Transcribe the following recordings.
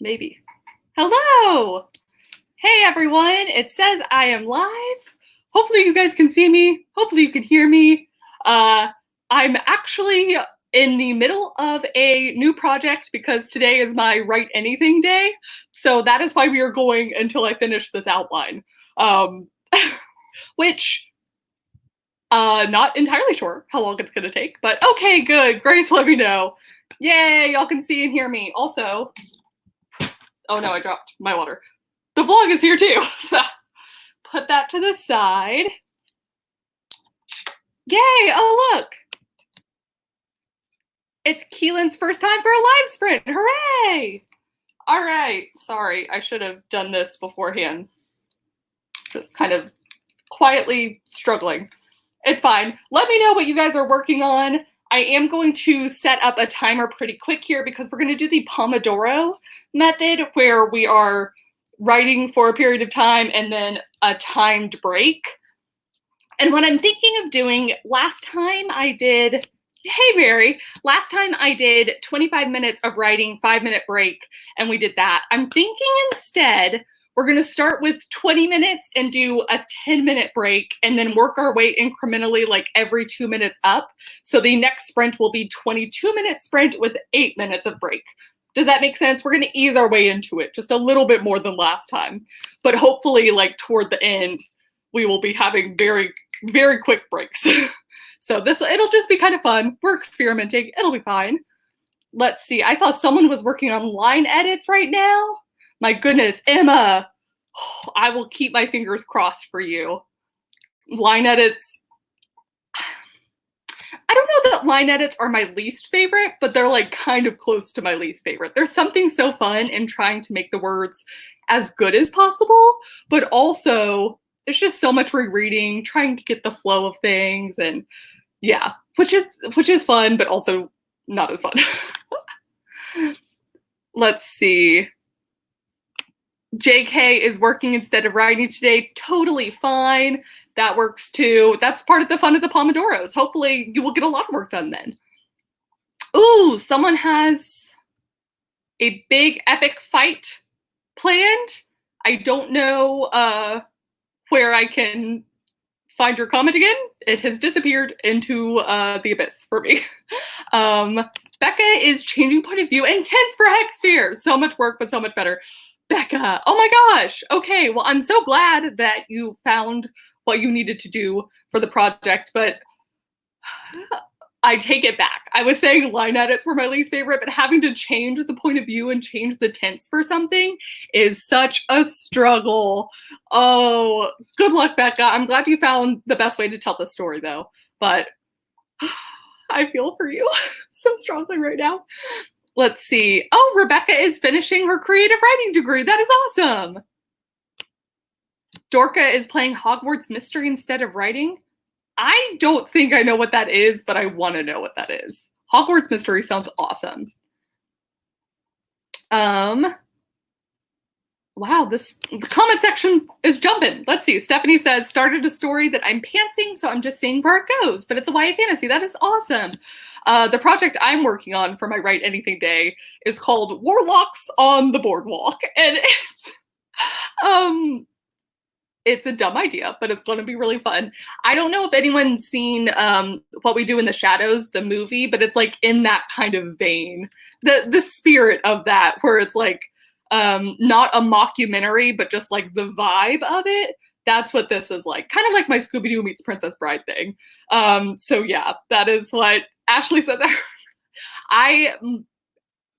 Maybe. Hello! Hey everyone, it says I am live. Hopefully you guys can see me. Hopefully you can hear me. I'm actually in the middle of a new project because today is my Write Anything day. So that is why we are going until I finish this outline. Which, not entirely sure how long it's gonna take, but okay, good. Grace, let me know. Yay, y'all can see and hear me. Also, oh no, I dropped my water. The vlog is here too, so put that to the side. Yay, oh look. It's Keelan's first time for a live sprint, hooray! All right, sorry, I should have done this beforehand. Just kind of quietly struggling. It's fine. Let me know what you guys are working on. I am going to set up a timer pretty quick here because we're going to do the pomodoro method where we are writing for a period of time and then a timed break. And what I'm thinking of doing, last time I did 25 minutes of writing, 5-minute break, and we did that. I'm thinking instead we're going to start with 20 minutes and do a 10-minute break and then work our way incrementally like every 2 minutes up. So the next sprint will be 22-minute sprint with 8 minutes of break. Does that make sense? We're going to ease our way into it just a little bit more than last time. But hopefully, like toward the end, we will be having very, very quick breaks. So it'll just be kind of fun. We're experimenting. It'll be fine. Let's see. I saw someone was working on line edits right now. My goodness, Emma, I will keep my fingers crossed for you. Line edits. I don't know that line edits are my least favorite, but they're like kind of close to my least favorite. There's something so fun in trying to make the words as good as possible, but also there's just so much rereading, trying to get the flow of things, and yeah, which is fun, but also not as fun. Let's see. JK is working instead of writing today. Totally fine. That works too. That's part of the fun of the Pomodoros. Hopefully you will get a lot of work done then. Ooh, someone has a big epic fight planned. I don't know where I can find your comment again. It has disappeared into the abyss for me. Becca is changing point of view. Intense for Hexsphere. So much work, but so much better. Becca, oh my gosh. Okay, well, I'm so glad that you found what you needed to do for the project, but I take it back. I was saying line edits were my least favorite, but having to change the point of view and change the tense for something is such a struggle. Oh, good luck, Becca. I'm glad you found the best way to tell the story, though, but I feel for you so strongly right now. Let's see. Oh, Rebecca is finishing her creative writing degree. That is awesome. Dorka is playing Hogwarts Mystery instead of writing. I don't think I know what that is, but I want to know what that is. Hogwarts Mystery sounds awesome. Wow, this comment section is jumping. Let's see. Stephanie says, started a story that I'm pantsing, so I'm just seeing where it goes. But it's a YA fantasy. That is awesome. The project I'm working on for my Write Anything Day is called Warlocks on the Boardwalk. And it's a dumb idea, but it's going to be really fun. I don't know if anyone's seen What We Do in the Shadows, the movie, but it's like in that kind of vein. The spirit of that, where it's like, not a mockumentary, but just like the vibe of it. That's what this is like. Kind of like my Scooby-Doo meets Princess Bride thing. So yeah, that is what Ashley says. I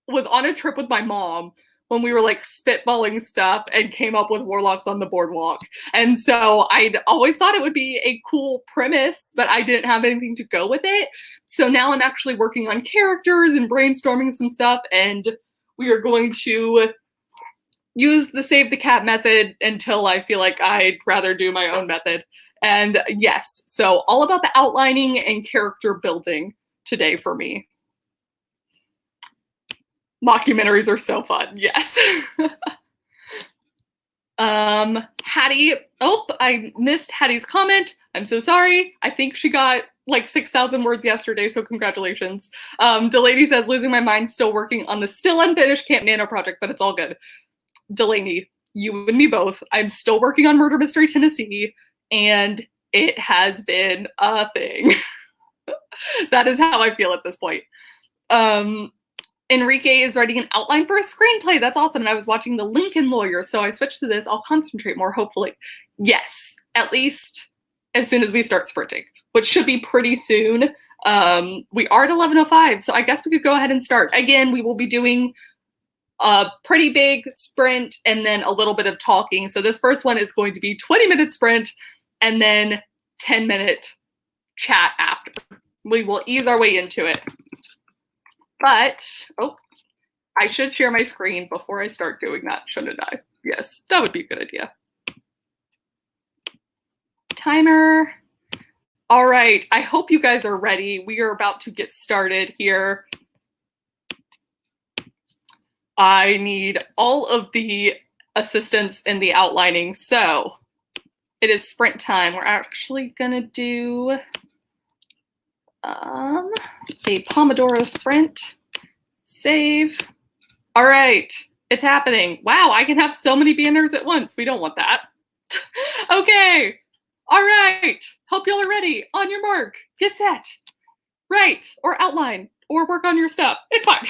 was on a trip with my mom when we were like spitballing stuff and came up with Warlocks on the Boardwalk. And so I'd always thought it would be a cool premise, but I didn't have anything to go with it. So now I'm actually working on characters and brainstorming some stuff, and we are going to use the save the cat method until I feel like I'd rather do my own method. And yes, so all about the outlining and character building today for me. Mockumentaries are so fun, yes. Hattie, oh, I missed Hattie's comment. I'm so sorry. I think she got like 6,000 words yesterday, so congratulations. Delaney says, losing my mind, still working on the still unfinished Camp Nano project, but it's all good. Delaney, you and me both. I'm still working on Murder Mystery Tennessee, and it has been a thing. That is how I feel at this point. Enrique is writing an outline for a screenplay. That's awesome. And I was watching The Lincoln Lawyer, so I switched to this. I'll concentrate more, hopefully. Yes, at least as soon as we start sprinting, which should be pretty soon. We are at 11:05, so I guess we could go ahead and start. Again, we will be doing a pretty big sprint and then a little bit of talking. So this first one is going to be 20-minute sprint and then 10-minute chat after. We will ease our way into it. But, oh, I should share my screen before I start doing that, shouldn't I? Yes, that would be a good idea. Timer. All right, I hope you guys are ready. We are about to get started here. I need all of the assistance in the outlining. So it is sprint time. We're actually gonna do a Pomodoro sprint. Save. All right, it's happening. Wow, I can have so many banners at once. We don't want that. Okay, all right. Hope y'all are ready. On your mark, get set. Write or outline or work on your stuff. It's fine.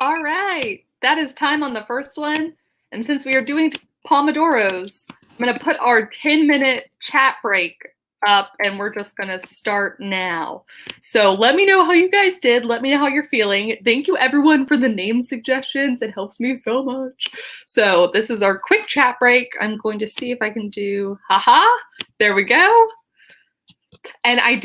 All right, that is time on the first one. And since we are doing Pomodoros, I'm going to put our 10-minute chat break up and we're just going to start now. So let me know how you guys did. Let me know how you're feeling. Thank you everyone for the name suggestions. It helps me so much. So this is our quick chat break. I'm going to see if I can do haha. There we go. And I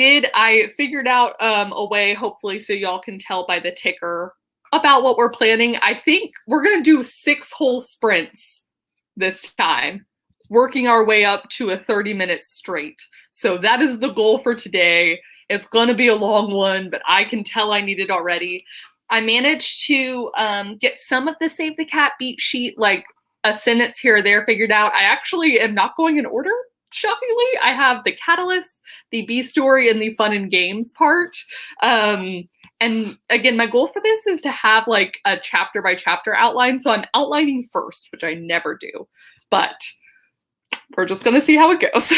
figured out a way, hopefully, so y'all can tell by the ticker about what we're planning. I think we're going to do 6 whole sprints this time, working our way up to a 30-minute straight. So that is the goal for today. It's going to be a long one, but I can tell I need it already. I managed to get some of the Save the Cat beat sheet, like a sentence here or there, figured out. I actually am not going in order. Shockingly, I have the catalyst, the B story, and the fun and games part. And again, my goal for this is to have like a chapter by chapter outline. So I'm outlining first, which I never do, but we're just going to see how it goes.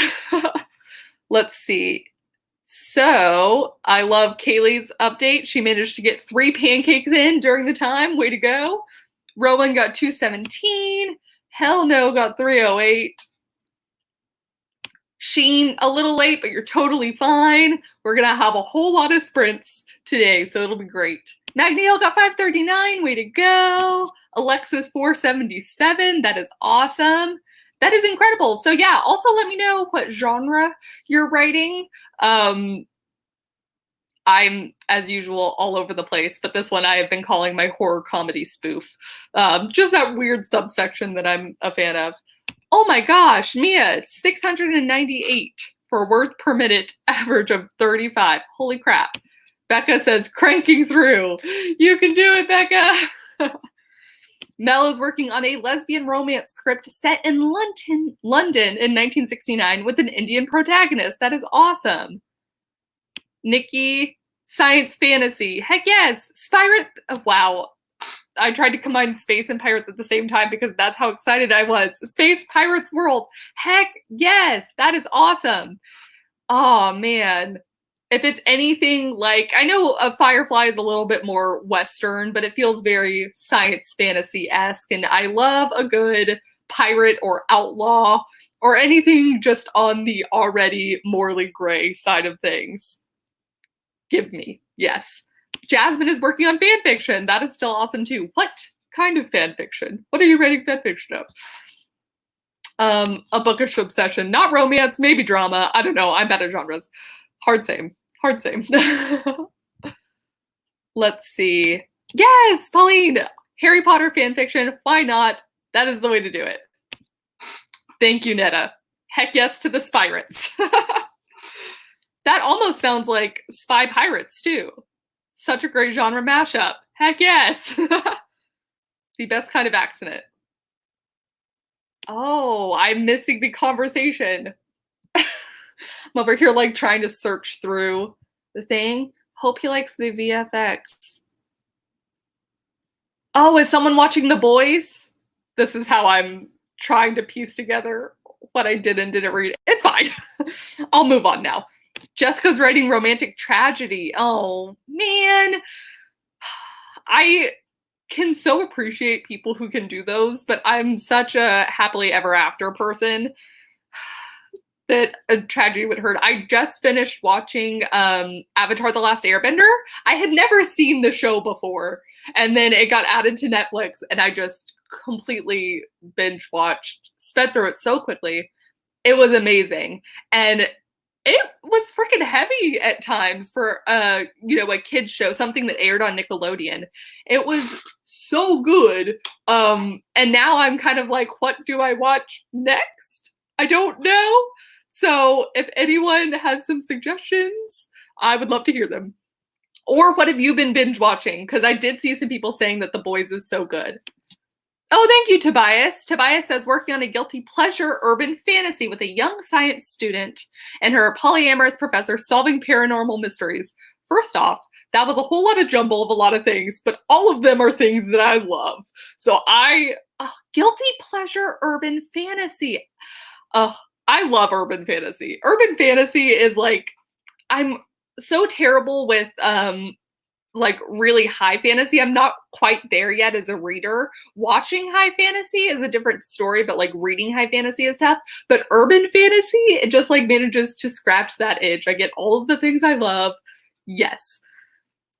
Let's see. So I love Kaylee's update. She managed to get 3 pancakes in during the time. Way to go. Rowan got 217. Hell no got 308. Sheen, a little late, but you're totally fine. We're going to have a whole lot of sprints today, so it'll be great. Magneil got 539. Way to go. Alexis 477. That is awesome. That is incredible. So yeah, also let me know what genre you're writing. I'm, as usual, all over the place, but this one I have been calling my horror comedy spoof. Just that weird subsection that I'm a fan of. Oh my gosh, Mia, 698 for word per minute, average of 35. Holy crap. Becca says, cranking through. You can do it, Becca. Mel is working on a lesbian romance script set in London in 1969 with an Indian protagonist. That is awesome. Nikki, science fantasy. Heck yes. Spyrit. Oh, wow. I tried to combine space and pirates at the same time because that's how excited I was. Space Pirates World. Heck yes. That is awesome. Oh, man. If it's anything like, I know a Firefly is a little bit more Western, but it feels very science fantasy-esque, and I love a good pirate or outlaw or anything just on the already morally gray side of things. Give me. Yes. Jasmine is working on fan fiction. That is still awesome too. What kind of fan fiction? What are you writing fan fiction of? A bookish obsession. Not romance, maybe drama. I don't know. I'm bad at genres. Hard same. Hard same. Let's see. Yes, Pauline. Harry Potter fan fiction. Why not? That is the way to do it. Thank you, Netta. Heck yes to the Spirates. That almost sounds like Spy Pirates too. Such a great genre mashup. Heck yes. The best kind of accident. Oh, I'm missing the conversation. I'm over here like trying to search through the thing. Hope he likes the VFX. Oh, is someone watching The Boys? This is how I'm trying to piece together what I did and didn't read. It's fine. I'll move on now. Jessica's writing romantic tragedy. Oh, man. I can so appreciate people who can do those, but I'm such a happily ever after person that a tragedy would hurt. I just finished watching Avatar: The Last Airbender. I had never seen the show before, and then it got added to Netflix, and I just completely binge watched, sped through it so quickly. It was amazing. And it was freaking heavy at times for a kid's show, something that aired on Nickelodeon. It was so good. And now I'm kind of like, what do I watch next? I don't know. So if anyone has some suggestions, I would love to hear them. Or what have you been binge watching? Because I did see some people saying that The Boys is so good. Oh, thank you, Tobias. Tobias says, working on a guilty pleasure urban fantasy with a young science student and her polyamorous professor solving paranormal mysteries. First off, that was a whole lot of jumble of a lot of things, but all of them are things that I love. So guilty pleasure urban fantasy. I love urban fantasy. Urban fantasy is like, I'm so terrible with like really high fantasy. I'm not quite there yet as a reader. Watching high fantasy is a different story, but like reading high fantasy is tough. But urban fantasy, it just like manages to scratch that itch. I get all of the things I love. Yes.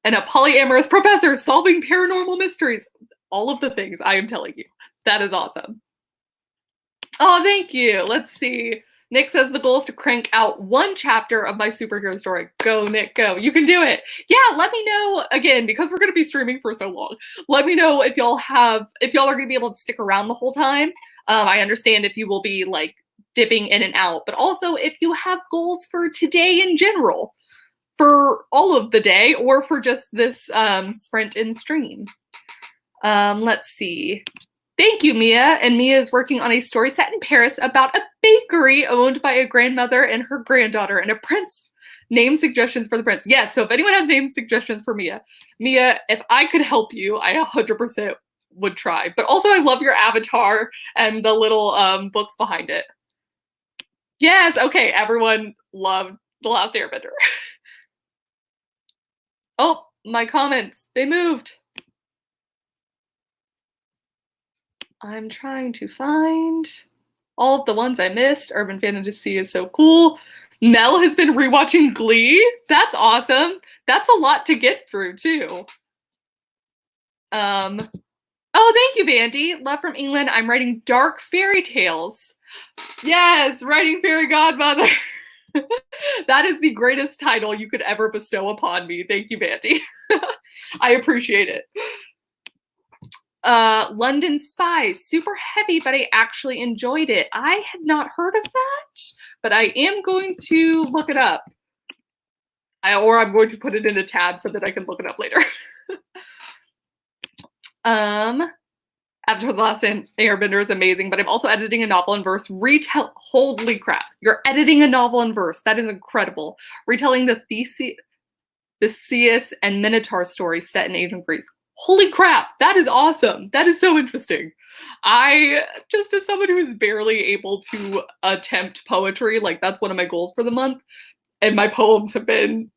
And a polyamorous professor solving paranormal mysteries. All of the things I am telling you. That is awesome. Oh, thank you. Let's see. Nick says the goal is to crank out 1 chapter of my superhero story. Go, Nick, go. You can do it. Yeah, let me know, again, because we're going to be streaming for so long, let me know if y'all are going to be able to stick around the whole time. I understand if you will be, like, dipping in and out, but also if you have goals for today in general, for all of the day, or for just this sprint in stream. Let's see. Thank you, Mia. And Mia is working on a story set in Paris about a bakery owned by a grandmother and her granddaughter and a prince. Name suggestions for the prince. Yes, so if anyone has name suggestions for Mia, if I could help you, I 100% would try. But also, I love your avatar and the little books behind it. Yes, okay, everyone loved The Last Airbender. Oh, my comments, they moved. I'm trying to find all of the ones I missed. Urban Fantasy is so cool. Mel has been rewatching Glee. That's awesome. That's a lot to get through, too. Oh, thank you, Bandy. Love from England. I'm writing dark fairy tales. Yes, writing Fairy Godmother. That is the greatest title you could ever bestow upon me. Thank you, Bandy. I appreciate it. London Spies, super heavy, but I actually enjoyed it. I had not heard of that, but I am going to look it up. Or I'm going to put it in a tab so that I can look it up later. After the Last Airbender is amazing, but I'm also editing a novel in verse. Holy crap. You're editing a novel in verse. That is incredible. Retelling the Theseus and Minotaur story set in ancient Greece. Holy crap, that is awesome. That is so interesting. I, just as someone who is barely able to attempt poetry, like that's one of my goals for the month, and my poems have been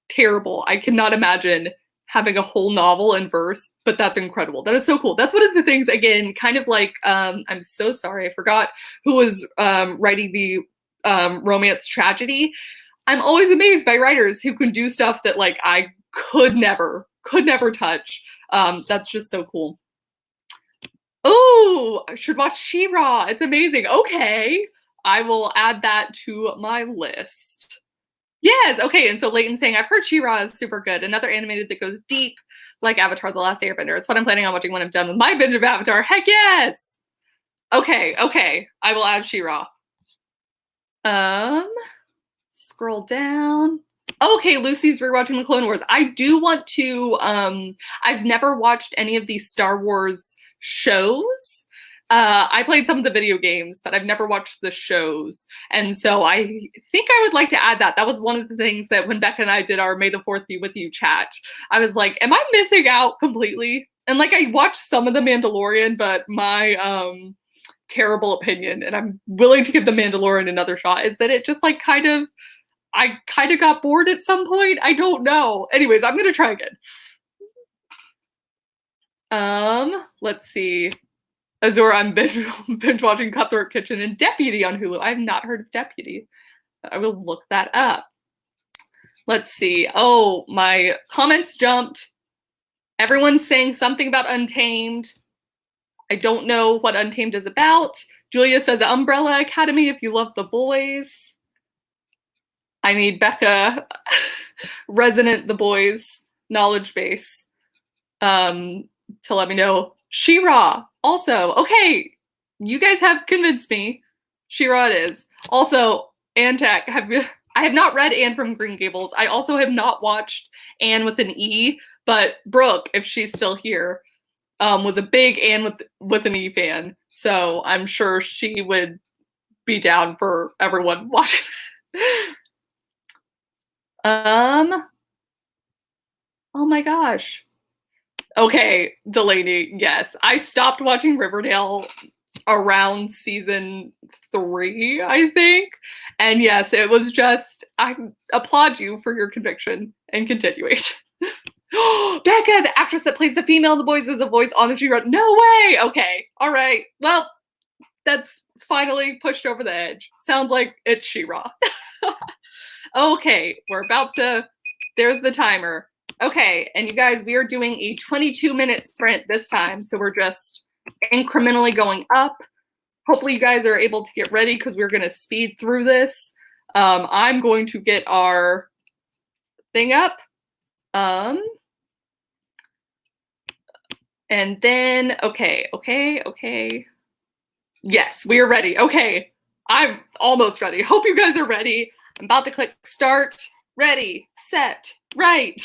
terrible. I cannot imagine having a whole novel in verse, but that's incredible. That is so cool. That's one of the things, again, kind of like, I'm so sorry, I forgot who was writing the romance tragedy. I'm always amazed by writers who can do stuff that like I could never touch. That's just so cool. Oh, I should watch She-Ra. It's amazing. Okay, I will add that to my list. Yes, okay, and so Leighton's saying, I've heard She-Ra is super good. Another animated that goes deep, like Avatar: The Last Airbender. It's what I'm planning on watching when I'm done with my binge of Avatar. Heck yes! Okay, I will add She-Ra. Scroll down. Okay, Lucy's rewatching the Clone Wars. I do want to, I've never watched any of these Star Wars shows. I played some of the video games, but I've never watched the shows. And so I think I would like to add that. That was one of the things that when Becca and I did our May the 4th Be With You chat, I was like, am I missing out completely? And like, I watched some of The Mandalorian, but my terrible opinion, and I'm willing to give The Mandalorian another shot, is that it just like I kind of got bored at some point. I don't know. Anyways, I'm going to try again. Let's see. Azura, I'm binge watching Cutthroat Kitchen and Deputy on Hulu. I've not heard of Deputy. I will look that up. Let's see. Oh, my comments jumped. Everyone's saying something about Untamed. I don't know what Untamed is about. Julia says Umbrella Academy if you love the boys. I need Becca, Resonant the Boys knowledge base, to let me know. She-Ra, also. Okay, you guys have convinced me. She-Ra it is. Also, Anne Tech, I have not read Anne from Green Gables. I also have not watched Anne with an E, but Brooke, if she's still here, was a big Anne with an E fan. So I'm sure she would be down for everyone watching that. Oh my gosh. Okay, Delaney, yes. I stopped watching Riverdale around season 3, I think. And yes, it was just, I applaud you for your conviction and continuation. Becca, the actress that plays the female in The Boys, is a voice on the She-Ra. No way! Okay, all right. Well, that's finally pushed over the edge. Sounds like it's She-Ra. Okay, we're about to, there's the timer. Okay, and you guys, we are doing a 22-minute sprint this time, so we're just incrementally going up. Hopefully you guys are able to get ready because we're going to speed through this. I'm going to get our thing up. And then, okay. Yes, we are ready. Okay, I'm almost ready. Hope you guys are ready. I'm about to click start, ready, set, right.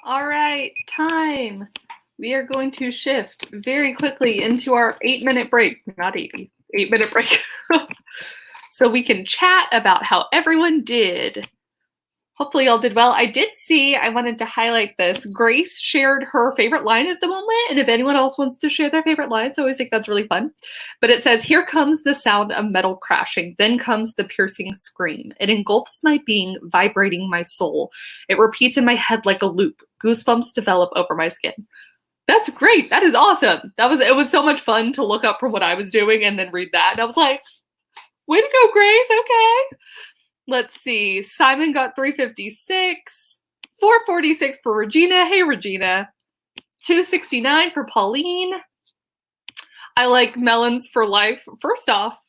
All right, time. We are going to shift very quickly into our 8-minute break. Not 80, 8-minute break. So we can chat about how everyone did. Hopefully y'all did well. I did see, I wanted to highlight this. Grace shared her favorite line at the moment, and if anyone else wants to share their favorite lines, I always think that's really fun. But it says, "Here comes the sound of metal crashing, then comes the piercing scream. It engulfs my being, vibrating my soul. It repeats in my head like a loop. Goosebumps develop over my skin." That's great. That is awesome. It was so much fun to look up from what I was doing and then read that. And I was like, way to go, Grace. Okay. Let's see. Simon got 356, 446 for Regina. Hey, Regina. 269 for Pauline. I like melons for life. First off,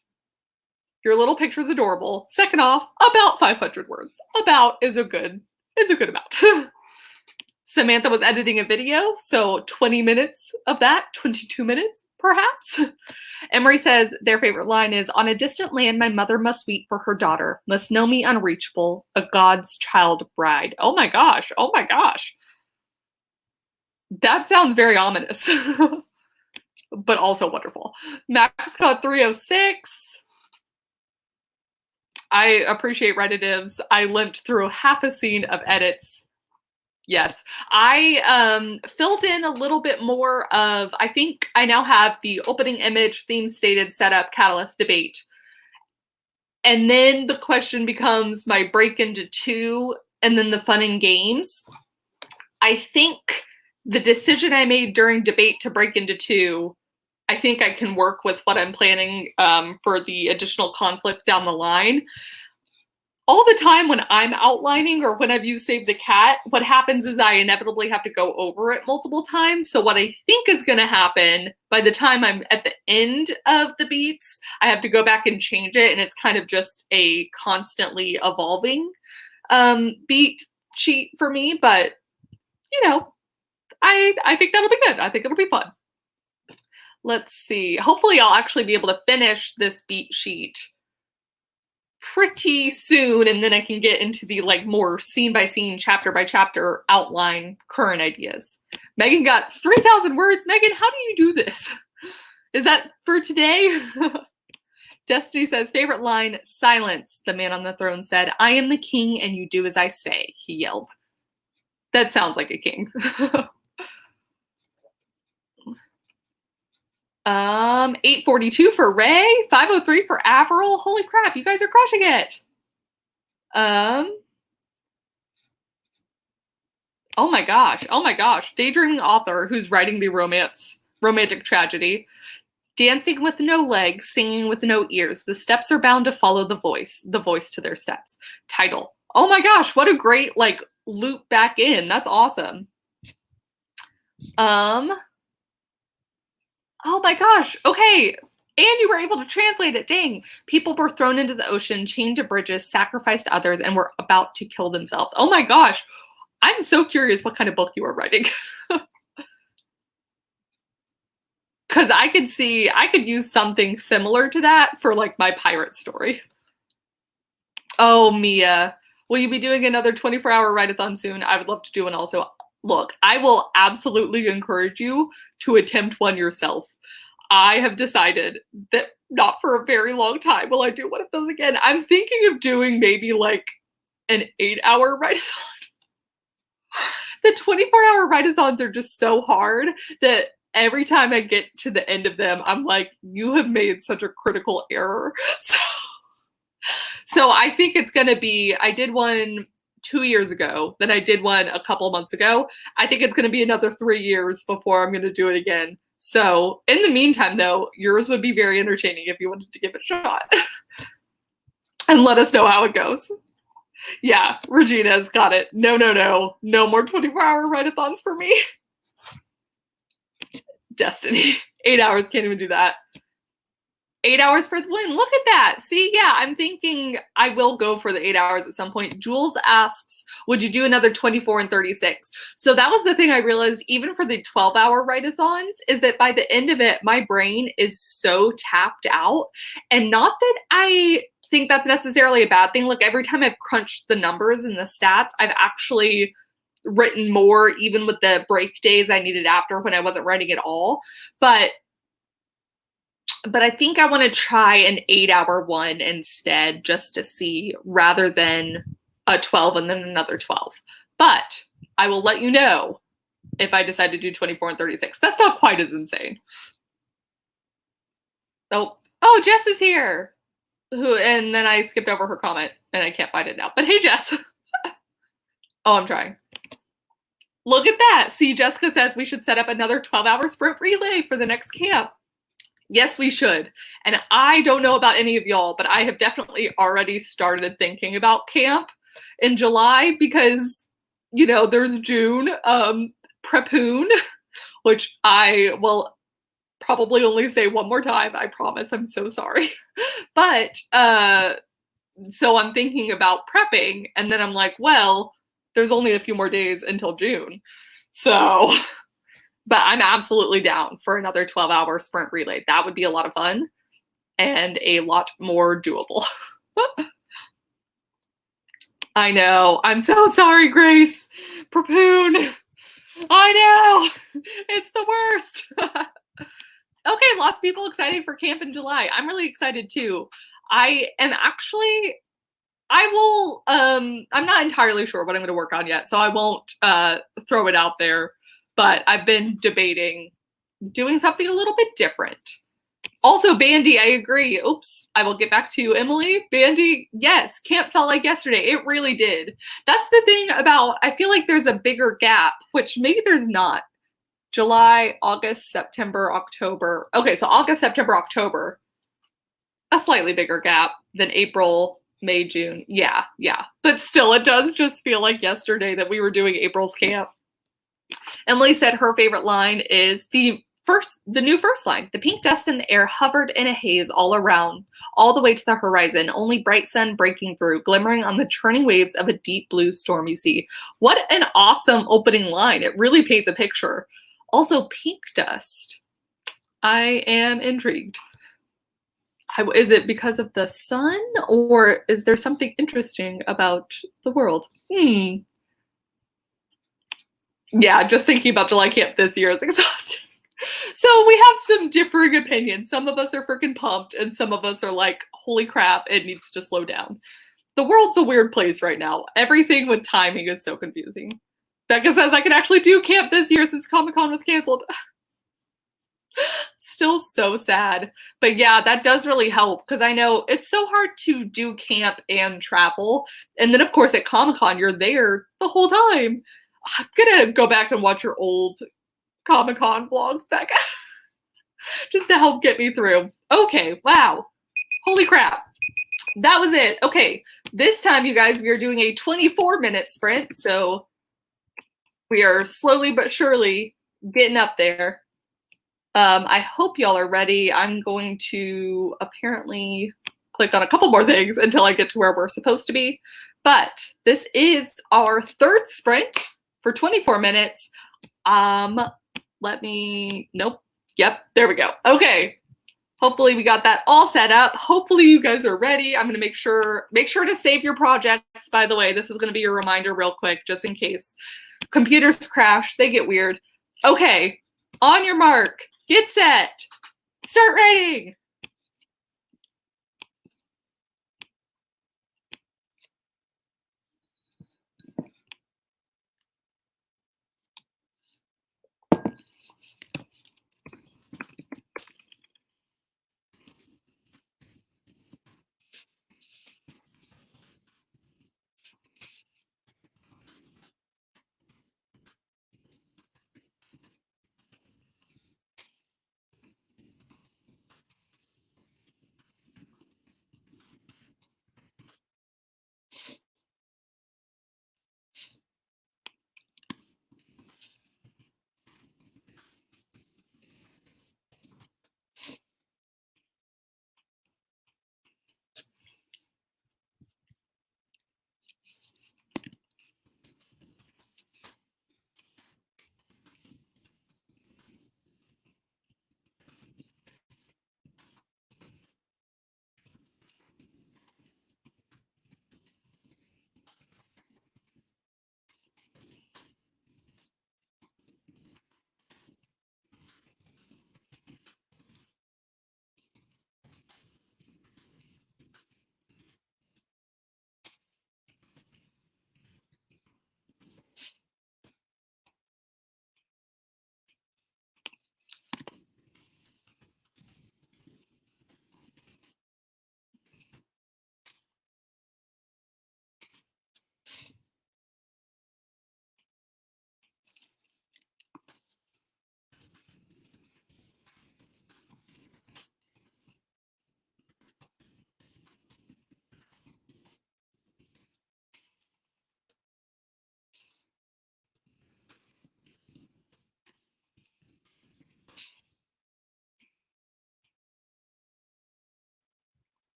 your little picture is adorable. Second off, about 500 words. About is a good amount. Samantha was editing a video, so 20 minutes of that, 22 minutes, perhaps. Emery says their favorite line is, "On a distant land, my mother must weep for her daughter, must know me unreachable, a God's child bride." Oh my gosh, oh my gosh. That sounds very ominous, but also wonderful. Max got 306. I appreciate Redditives. I limped through half a scene of edits. Yes, I filled in a little bit more of, I think I now have the opening image, theme stated, setup, catalyst, debate. And then the question becomes my break into 2 and then the fun and games. I think the decision I made during debate to break into 2, I think I can work with what I'm planning for the additional conflict down the line. All the time when I'm outlining or when I've used Save the Cat, what happens is I inevitably have to go over it multiple times. So what I think is going to happen by the time I'm at the end of the beats, I have to go back and change it. And it's kind of just a constantly evolving beat sheet for me. But, you know, I think that'll be good. I think it'll be fun. Let's see. Hopefully I'll actually be able to finish this beat sheet pretty soon, and then I can get into the more scene by scene, chapter by chapter outline current ideas. Megan got 3,000 words. Megan, how do you do this? Is that for today? Destiny says, favorite line, "Silence," the man on the throne said. "I am the king and you do as I say," he yelled. That sounds like a king. 842 for Ray, 503 for Avril. Holy crap, you guys are crushing it. Oh my gosh. Daydreaming author who's writing the romantic tragedy. Dancing with no legs, singing with no ears. The steps are bound to follow the voice to their steps. Title. Oh my gosh, what a great loop back in. That's awesome. Oh my gosh. Okay. And you were able to translate it. Dang. People were thrown into the ocean, chained to bridges, sacrificed others, and were about to kill themselves. Oh my gosh. I'm so curious what kind of book you are writing. Because I could use something similar to that for my pirate story. Oh, Mia. Will you be doing another 24-hour Read-A-Thon soon? I would love to do one also. Look, I will absolutely encourage you to attempt one yourself. I have decided that not for a very long time will I do one of those again. I'm thinking of doing maybe an 8-hour Read-A-Thon. The 24-hour Read-A-Thons are just so hard that every time I get to the end of them, I'm like, you have made such a critical error. So I think it's going to be, I did one 2 years ago, then I did one a couple months ago. I think it's going to be another 3 years before I'm going to do it again. So in the meantime, though, yours would be very entertaining if you wanted to give it a shot. And let us know how it goes. Yeah, Regina's got it. No more 24-hour Read-A-Thons for me. Destiny. 8 hours, can't even do that. 8 hours for the win. Look at that. See, yeah, I'm thinking I will go for the 8 hours at some point. Jules asks, would you do another 24 and 36? So that was the thing I realized, even for the 12-hour Read-A-Thons, is that by the end of it, my brain is so tapped out. And not that I think that's necessarily a bad thing. Every time I've crunched the numbers and the stats, I've actually written more, even with the break days I needed after when I wasn't writing at all. But I think I want to try an 8-hour one instead, just to see, rather than a 12 and then another 12. But I will let you know if I decide to do 24 and 36. That's not quite as insane. Oh, Jess is here. And then I skipped over her comment and I can't find it now. But hey, Jess. Oh, I'm trying. Look at that. See, Jessica says we should set up another 12-hour sprint relay for the next camp. Yes, we should. And I don't know about any of y'all, but I have definitely already started thinking about camp in July because, you know, there's June, Prepoon, which I will probably only say one more time. I promise. I'm so sorry. But so I'm thinking about prepping, and then I'm like, well, there's only a few more days until June. So, but I'm absolutely down for another 12-hour sprint relay. That would be a lot of fun and a lot more doable. I know. I'm so sorry, Grace. Prepoon. I know. It's the worst. Okay, lots of people excited for camp in July. I'm really excited too. I am actually, I'm not entirely sure what I'm going to work on yet, so I won't throw it out there, but I've been debating doing something a little bit different. Also, Bandy, I agree. Oops, I will get back to you, Emily. Bandy, yes, camp felt like yesterday. It really did. That's the thing about, I feel like there's a bigger gap, which maybe there's not. July, August, September, October. Okay, so August, September, October. A slightly bigger gap than April, May, June. Yeah. But still, it does just feel like yesterday that we were doing April's camp. Emily said her favorite line is the new first line. The pink dust in the air hovered in a haze all around, all the way to the horizon, only bright sun breaking through, glimmering on the churning waves of a deep blue stormy sea. What an awesome opening line. It really paints a picture. Also, pink dust. I am intrigued. Is it because of the sun, or is there something interesting about the world? Yeah, just thinking about July camp this year is exhausting. So we have some differing opinions. Some of us are freaking pumped, and some of us are like, holy crap, it needs to slow down. The world's a weird place right now. Everything with timing is so confusing. Becca says I can actually do camp this year since Comic-Con was canceled. Still so sad. But yeah, that does really help because I know it's so hard to do camp and travel. And then, of course, at Comic-Con, you're there the whole time. I'm gonna go back and watch your old Comic-Con vlogs, Becca, just to help get me through. Okay, wow. Holy crap. That was it. Okay, this time, you guys, we are doing a 24-minute sprint. So we are slowly but surely getting up there. I hope y'all are ready. I'm going to apparently click on a couple more things until I get to where we're supposed to be. But this is our third sprint for 24 minutes. Nope. Yep, there we go. Okay. Hopefully we got that all set up. Hopefully you guys are ready. I'm going to make sure to save your projects. By the way, this is going to be your reminder real quick, just in case computers crash, they get weird. Okay. On your mark. Get set. Start writing.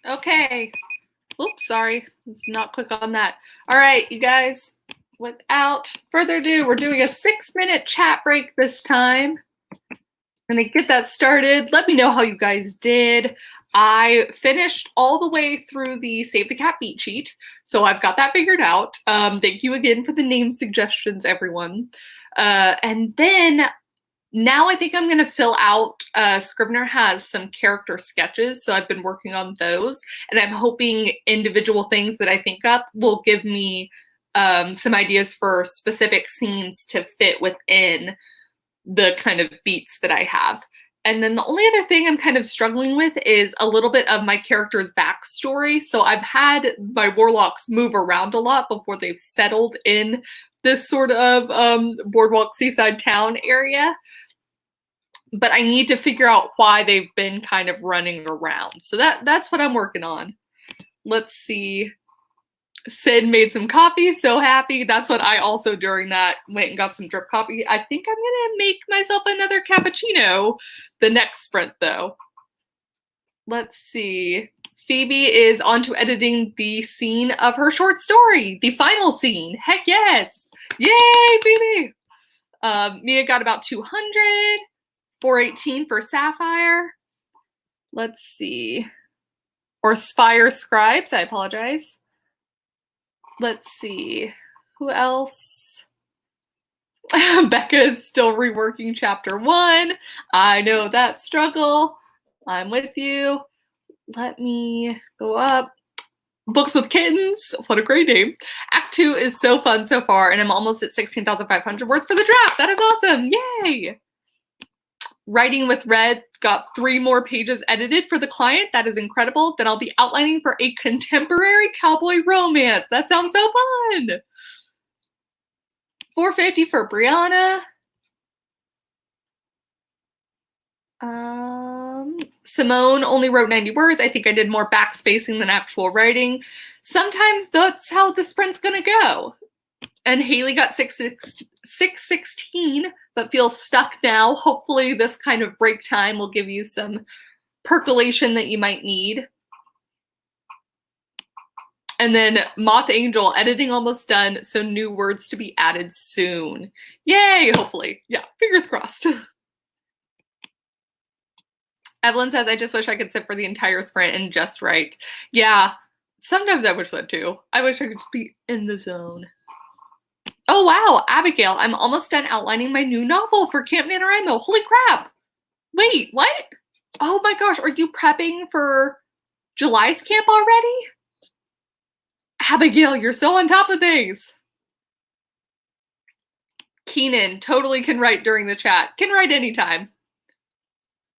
Okay. Oops, sorry. Let's not click on that. All right, you guys, without further ado, we're doing a 6-minute chat break this time. I'm gonna get that started. Let me know how you guys did. I finished all the way through the Save the Cat beat sheet, so I've got that figured out. Thank you again for the name suggestions, everyone. And then now I think I'm going to fill out, Scrivener has some character sketches, so I've been working on those, and I'm hoping individual things that I think up will give me some ideas for specific scenes to fit within the kind of beats that I have. And then the only other thing I'm kind of struggling with is a little bit of my character's backstory. So I've had my warlocks move around a lot before they've settled in this sort of boardwalk seaside town area. But I need to figure out why they've been kind of running around. So that's what I'm working on. Let's see. Sid made some coffee, so happy. That's what I also during that went and got some drip coffee. I think I'm gonna make myself another cappuccino the next sprint though. Let's see. Phoebe is on to editing the scene of her short story, the final scene. Heck yes! Yay, Phoebe! Mia got about 200, 418 for Sapphire. Let's see. Or Spire Scribes, I apologize. Let's see, who else? Becca is still reworking chapter 1. I know that struggle. I'm with you. Let me go up. Books with Kittens. What a great name. Act 2 is so fun so far, and I'm almost at 16,500 words for the draft. That is awesome. Yay! Writing with Red got 3 more pages edited for the client. That is incredible. Then I'll be outlining for a contemporary cowboy romance. That sounds so fun. 450 for Brianna. Simone only wrote 90 words. I think I did more backspacing than actual writing. Sometimes that's how the sprint's gonna go. And Haley got 616, but feels stuck now. Hopefully this kind of break time will give you some percolation that you might need. And then Moth Angel, editing almost done, so new words to be added soon. Yay, hopefully. Yeah, fingers crossed. Evelyn says, I just wish I could sit for the entire sprint and just write. Yeah, sometimes I wish that too. I wish I could just be in the zone. Oh wow, Abigail, I'm almost done outlining my new novel for Camp NaNoWriMo. Holy crap. Wait, what? Oh my gosh, are you prepping for July's camp already? Abigail, you're so on top of things. Keenan totally can write during the chat. Can write anytime.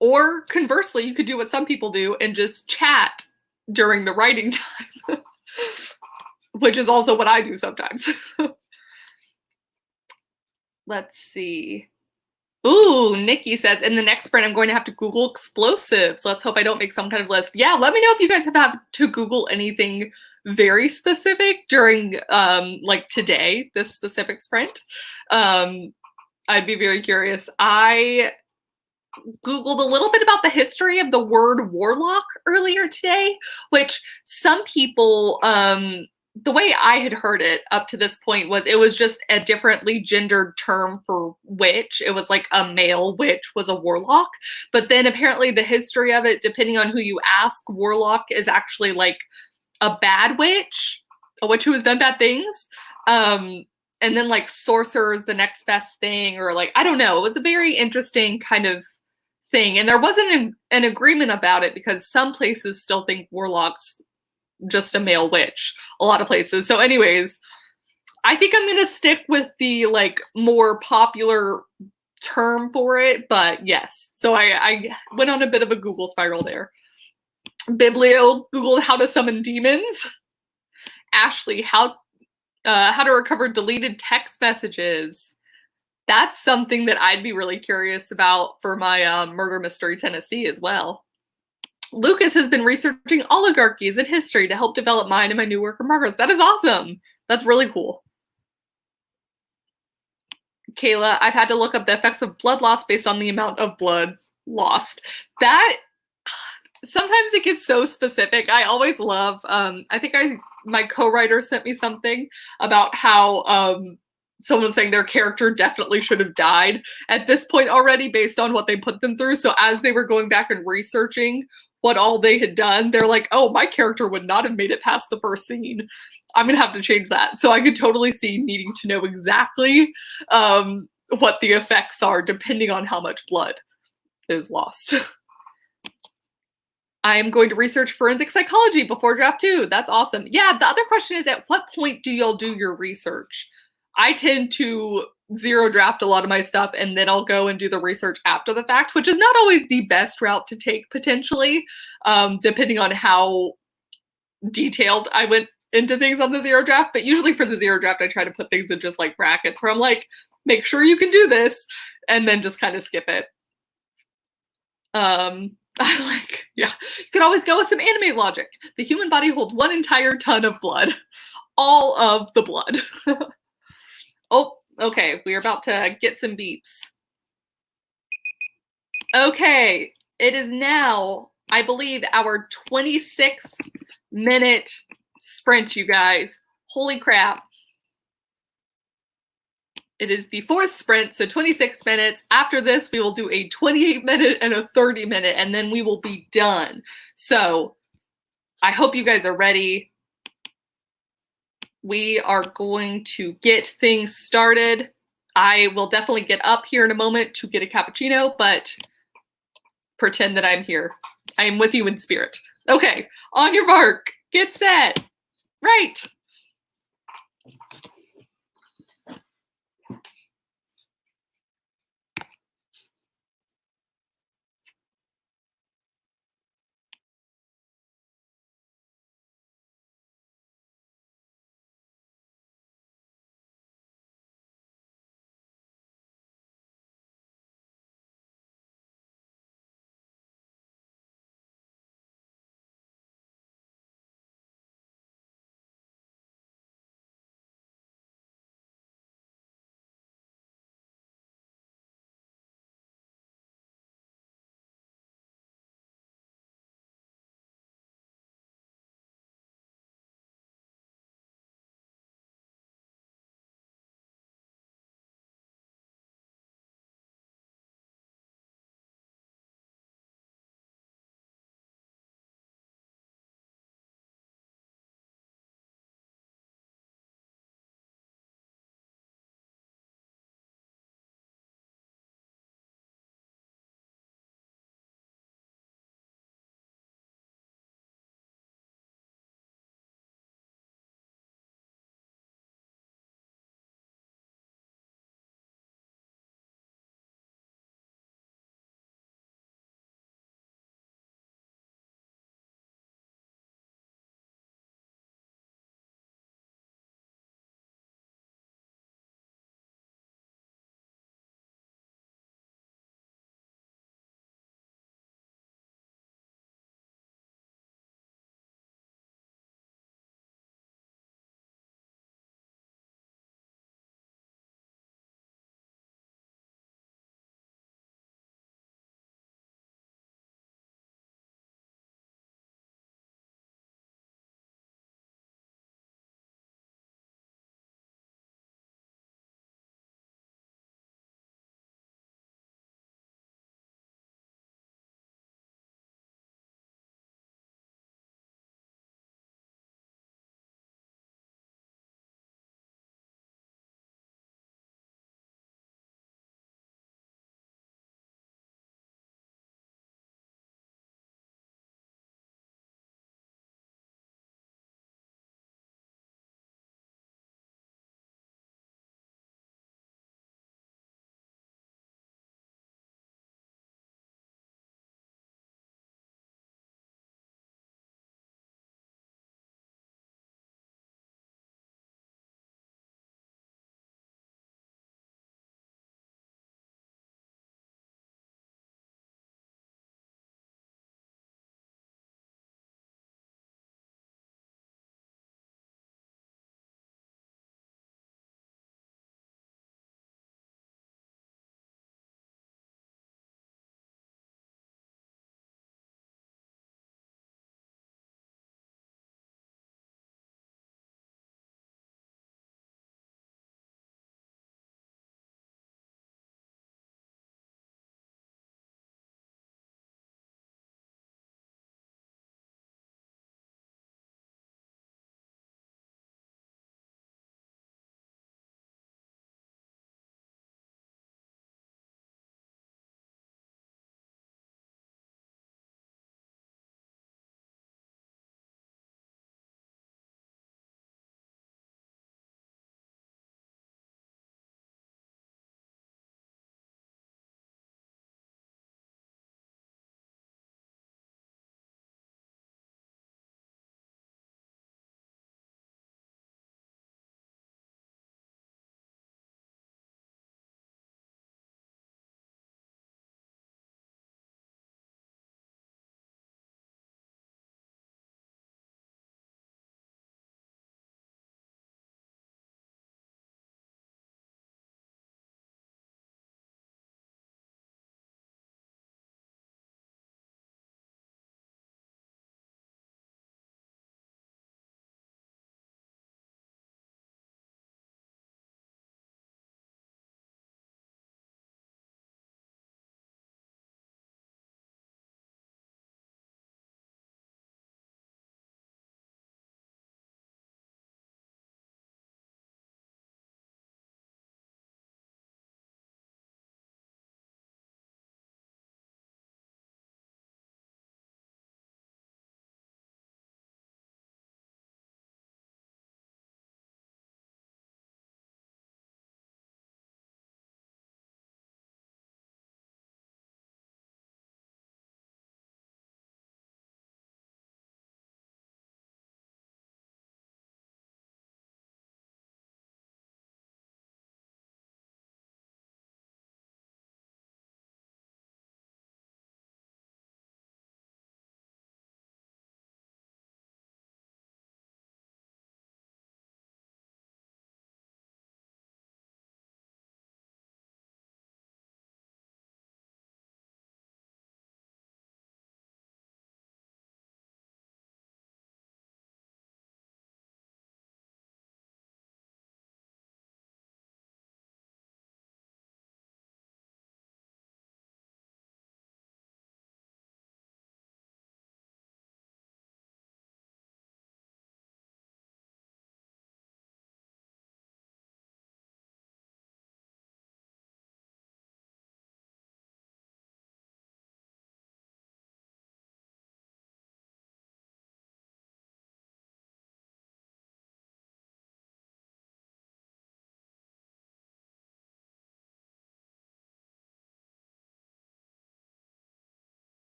Or conversely, you could do what some people do and just chat during the writing time. Which is also what I do sometimes. Let's see. Ooh, Nikki says, in the next sprint, I'm going to have to Google explosives. Let's hope I don't make some kind of list. Yeah, let me know if you guys have had to Google anything very specific during, like today, this specific sprint. I'd be very curious. I Googled a little bit about the history of the word warlock earlier today, which some people, the way I had heard it up to this point was it was just a differently gendered term for witch. It was like a male witch was a warlock. But then apparently the history of it, depending on who you ask, warlock is actually like a bad witch, a witch who has done bad things. And then like sorcerer is the next best thing, or like, I don't know. It was a very interesting kind of thing. And there wasn't an agreement about it because some places still think warlock's just a male witch, a lot of places. So anyways, I think I'm gonna stick with the like more popular term for it, but yes. So I went on a bit of a Google spiral there. Biblio Googled how to summon demons. Ashley, how to recover deleted text messages. That's something that I'd be really curious about for my Murder Mystery Tennessee as well. Lucas has been researching oligarchies and history to help develop mine and my new work in progress. That is awesome. That's really cool. Kayla, I've had to look up the effects of blood loss based on the amount of blood lost. That sometimes it gets so specific. I always love, I think my co-writer sent me something about how someone saying their character definitely should have died at this point already based on what they put them through. So as they were going back and researching what all they had done, they're like, oh, my character would not have made it past the first scene. I'm gonna have to change that. So I could totally see needing to know exactly what the effects are depending on how much blood is lost. I am going to research forensic psychology before draft 2. That's awesome. Yeah, the other question is, at what point do y'all do your research? I tend to zero draft a lot of my stuff and then I'll go and do the research after the fact, which is not always the best route to take potentially, depending on how detailed I went into things on the zero draft. But usually for the zero draft, I try to put things in just like brackets where I'm like, make sure you can do this, and then just kind of skip it. Yeah, you could always go with some anime logic. The human body holds 1 entire ton of blood. All of the blood. Oh, okay, we're about to get some beeps. Okay, it is now, I believe, our 26-minute sprint, you guys. Holy crap. It is the 4th sprint, so 26 minutes. After this, we will do a 28-minute and a 30-minute, and then we will be done. So I hope you guys are ready. We are going to get things started. I will definitely get up here in a moment to get a cappuccino, but pretend that I'm here. I am with you in spirit. Okay, on your mark, get set, right.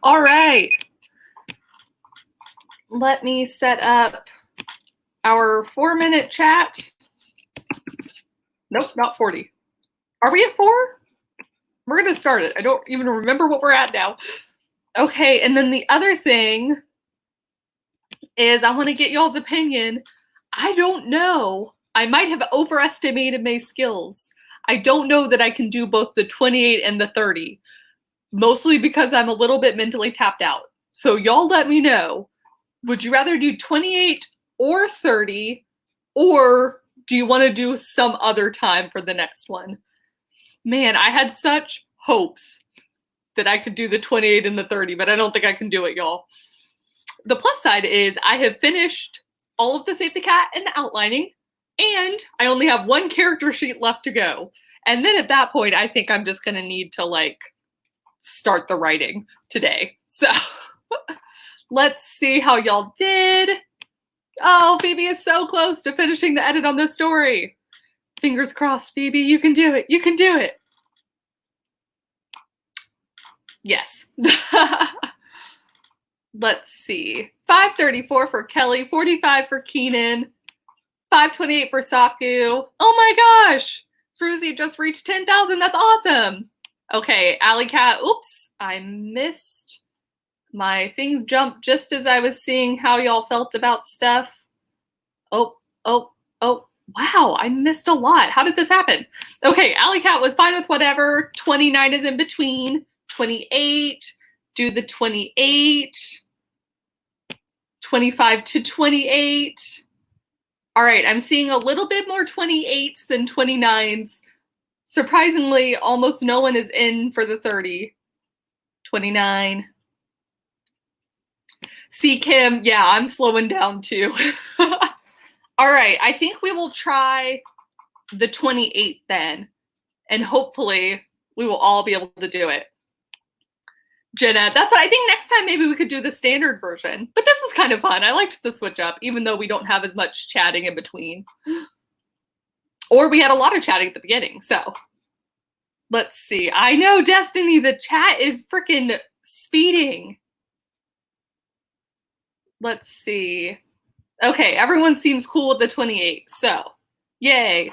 All right. Let me set up our 4-minute chat. Nope, not 40. Are we at 4? We're going to start it. I don't even remember what we're at now. Okay, and then the other thing is I want to get y'all's opinion. I don't know. I might have overestimated my skills. I don't know that I can do both the 28 and the 30, mostly because I'm a little bit mentally tapped out. So y'all let me know. Would you rather do 28 or 30, or do you want to do some other time for the next one? Man, I had such hopes that I could do the 28 and the 30, but I don't think I can do it, y'all. The plus side is I have finished all of the Save the Cat and the outlining, and I only have one character sheet left to go. And then at that point, I think I'm just going to need to, like, start the writing today. So let's see how y'all did. Oh, Phoebe is so close to finishing the edit on this story. Fingers crossed, Phoebe. You can do it. You can do it. Yes. Let's see. 534 for Kelly, 45 for Keenan, 528 for Saku. Oh my gosh! Fruzy just reached 10,000. That's awesome. Okay, Alley Cat. Oops, I missed. My thing jumped just as I was seeing how y'all felt about stuff. Oh. Wow, I missed a lot. How did this happen? Okay, Alley Cat was fine with whatever. 29 is in between. 28. Do the 28. 25 to 28. All right, I'm seeing a little bit more 28s than 29s. Surprisingly, almost no one is in for the 30. 29. See, Kim, yeah, I'm slowing down too. All right, I think we will try the 28 then, and hopefully we will all be able to do it. Jenna, that's what I think next time maybe we could do the standard version. But this was kind of fun. I liked the switch up, even though we don't have as much chatting in between. Or we had a lot of chatting at the beginning, so. Let's see. I know, Destiny, the chat is freaking speeding. Let's see. Okay, everyone seems cool with the 28, so yay.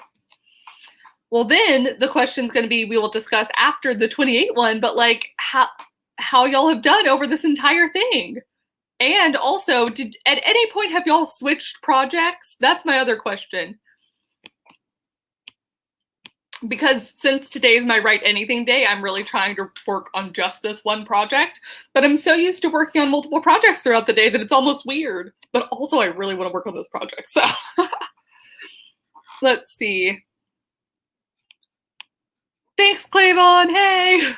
Well, then the question's going to be, we will discuss after the 28 one, but like how y'all have done over this entire thing. And also, at any point have y'all switched projects? That's my other question. Because since today's my Write Anything day, I'm really trying to work on just this one project. But I'm so used to working on multiple projects throughout the day that it's almost weird. But also, I really want to work on this project, so. Let's see. Thanks, Clavon. Hey!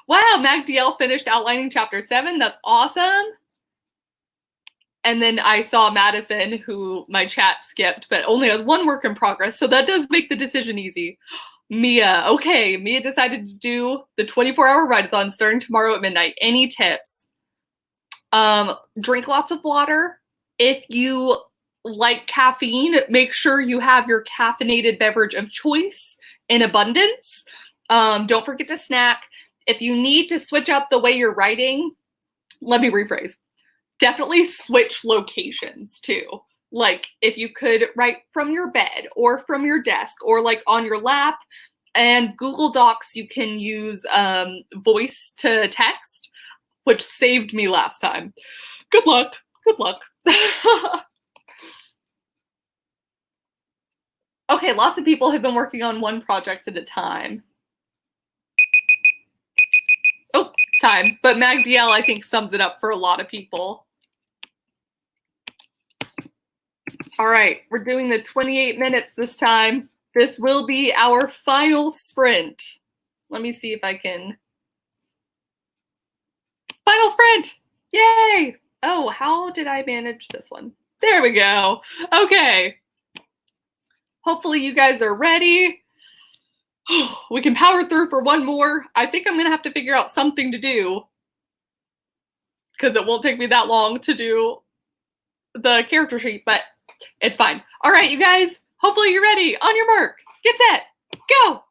Wow, MacDL finished outlining chapter 7. That's awesome. And then I saw Madison, who my chat skipped, but only has one work in progress. So that does make the decision easy. Mia. Okay, Mia decided to do the 24-hour Read-A-Thon starting tomorrow at midnight. Any tips? Drink lots of water. If you like caffeine, make sure you have your caffeinated beverage of choice in abundance. Don't forget to snack. If you need to switch up the way you're writing, let me rephrase. Definitely switch locations too. Like if you could write from your bed or from your desk or like on your lap, and Google Docs, you can use voice to text, which saved me last time. Good luck. Good luck. Okay, lots of people have been working on one project at a time. Oh, time. But MacDL, I think, sums it up for a lot of people. All right, we're doing the 28 minutes this time. This will be our final sprint. Let me see if I can. Final sprint! Yay! Oh, how did I manage this one? There we go. Okay. Hopefully you guys are ready. We can power through for one more. I think I'm going to have to figure out something to do, because it won't take me that long to do the character sheet, but it's fine. All right, you guys, hopefully you're ready. On your mark, get set, go.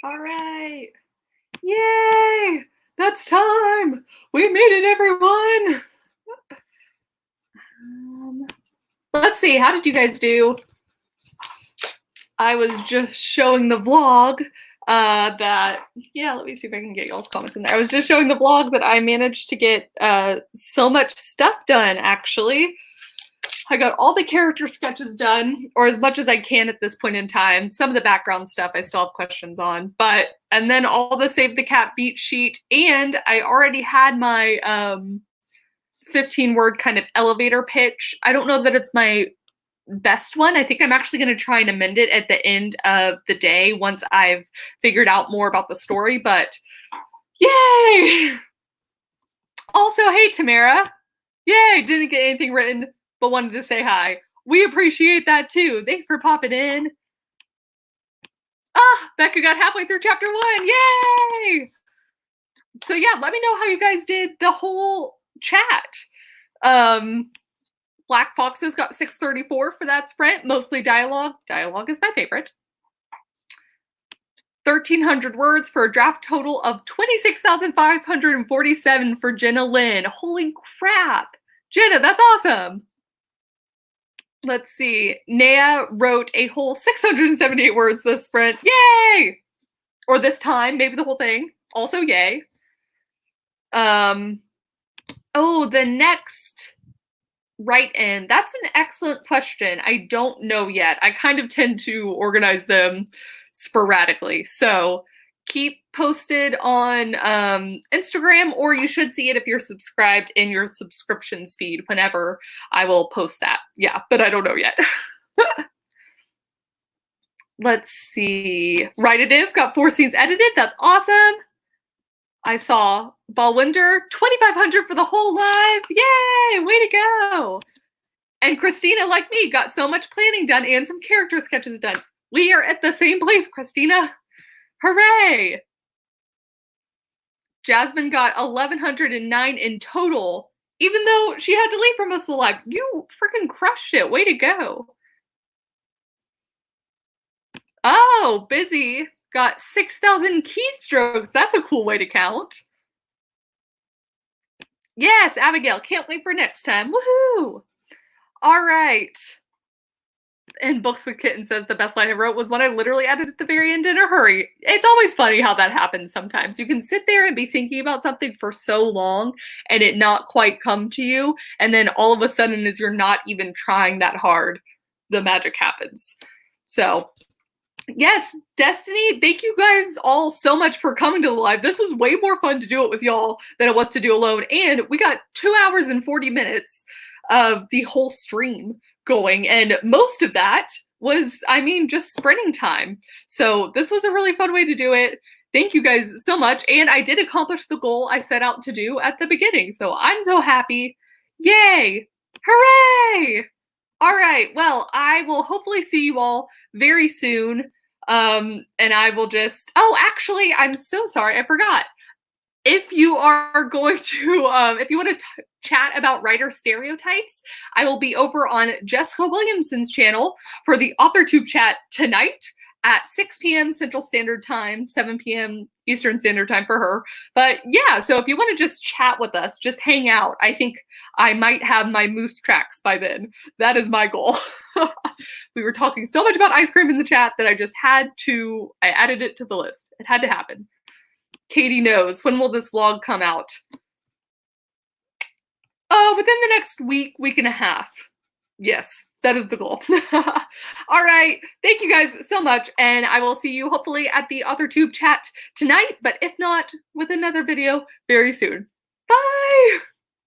All right. Yay! That's time! We made it, everyone! Let's see, how did you guys do? I was just showing the vlog that, yeah, let me see if I can get y'all's comments in there. I was just showing the vlog that I managed to get so much stuff done, actually. I got all the character sketches done, or as much as I can at this point in time. Some of the background stuff I still have questions on, and then all the Save the Cat beat sheet, and I already had my 15-word kind of elevator pitch. I don't know that it's my best one. I think I'm actually going to try and amend it at the end of the day once I've figured out more about the story, but yay! Also, hey, Tamara. Yay, didn't get anything written, but wanted to say hi. We appreciate that too. Thanks for popping in. Ah, Becca got halfway through chapter 1. Yay! So yeah, let me know how you guys did the whole chat. Black Foxes got 634 for that sprint, mostly dialogue. Dialogue is my favorite. 1,300 words for a draft total of 26,547 for Jenna Lynn. Holy crap! Jenna, that's awesome! Let's see. Naya wrote a whole 678 words this sprint. Yay! Or this time, maybe the whole thing. Also, yay. Oh, the next write-in. That's an excellent question. I don't know yet. I kind of tend to organize them sporadically. So keep posted on Instagram, or you should see it if you're subscribed in your subscriptions feed whenever I will post that. Yeah, but I don't know yet. Let's see. Write-A-Div got 4 scenes edited. That's awesome. I saw Balwinder, 2,500 for the whole live. Yay! Way to go. And Christina, like me, got so much planning done and some character sketches done. We are at the same place, Christina. Hooray! Jasmine got 1,109 in total, even though she had to leave for most of the live. You freaking crushed it. Way to go. Oh, Busy got 6,000 keystrokes. That's a cool way to count. Yes, Abigail. Can't wait for next time. Woohoo! All right. And Books with Kitten says the best line I wrote was one I literally added at the very end in a hurry. It's always funny how that happens sometimes. You can sit there and be thinking about something for so long and it not quite come to you. And then all of a sudden, as you're not even trying that hard, the magic happens. So yes, Destiny, thank you guys all so much for coming to the live. This was way more fun to do it with y'all than it was to do alone. And we got 2 hours and 40 minutes of the whole stream going. And most of that was, I mean, just sprinting time. So this was a really fun way to do it. Thank you guys so much. And I did accomplish the goal I set out to do at the beginning. So I'm so happy. Yay! Hooray! All right. Well, I will hopefully see you all very soon. And I will just, oh, actually, I'm so sorry. I forgot. If you are going to, if you want to chat about writer stereotypes, I will be over on Jessica Williamson's channel for the AuthorTube chat tonight at 6 p.m. Central Standard Time, 7 p.m. Eastern Standard Time for her. But yeah, so if you want to just chat with us, just hang out. I think I might have my moose tracks by then. That is my goal. We were talking so much about ice cream in the chat that I added it to the list. It had to happen. Katie knows. When will this vlog come out? Oh, within the next week and a half. Yes, that is the goal. All right. Thank you guys so much. And I will see you hopefully at the AuthorTube chat tonight, but if not, with another video very soon. Bye.